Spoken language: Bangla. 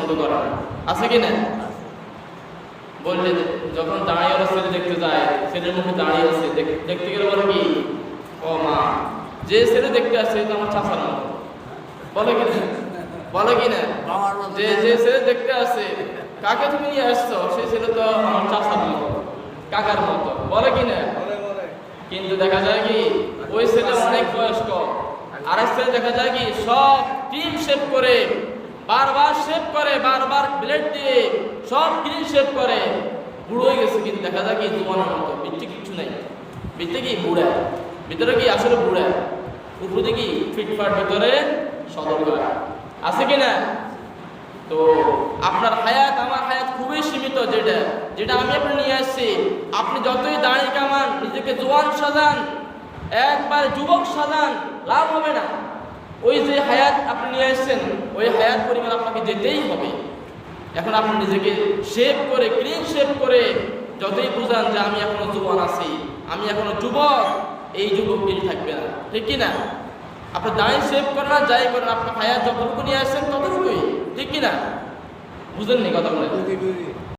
পছন্দ করে না, আছে কি না? বললে যখন দাঁড়িয়ে ছেলে দেখতে যায়, ছেলের মুখে দাঁড়িয়ে আছে, দেখতে গেলে বলে কি, ও মা, যে ছেলে দেখতে আসছে তো আমার চাচার মতো, বলে কি না? বলে কি না? যে ছেলে দেখতে আসছে, কাকে তুমি নিয়ে আসছো, সেই ছেলে তো আমার চাচার মতো, কাকার মতো, বলে কি না? কিন্তু দেখা যায় কি ওই ছেলে অনেক বয়স্ক, আর এক ছেলে দেখা যায় কি সব ক্রিম শেভ করে, বারবার শেভ করে, বারবার ব্লেড দিয়ে সব ক্রিম শেভ করে, বুড়ো হয়ে গেছে, কিন্তু দেখা যায় কি জোয়ানের মতো, ভিতরে কিছু নাই, ভিতরে কি বুড়া, ভিতরে কি আসলে বুড়া, উপরে কি ফিটফাট, ভিতরে সদর করা, আছে কি না? তো আপনার হায়াত আমার হায়াত খুবই সীমিত, যেটা আমি আপনি নিয়ে আসছি। আপনি যতই দাঁড়িয়ে কামান, নিজেকে জোয়ান সাজান, একবার যুবক সাজান, লাভ হবে না। ওই যে হায়াত আপনি নিয়ে আসছেন, ওই হায়াত পরিমাণ আপনাকে যেতেই হবে। এখন আপনি নিজেকে শেভ করে, ক্লিন শেভ করে যতই বুঝান যে আমি এখনো জোয়ান আছি, আমি এখনো যুবক, এই যুবক দিন থাকবে না, ঠিক কি না? আপনি দাঁড়িয়ে শেভ করেন না, যাই করেন, আপনার হায়াত যতটুকু নিয়ে আসছেন ততটুকুই, ঠিক কিনা? বুঝলেন নি কথা বলে?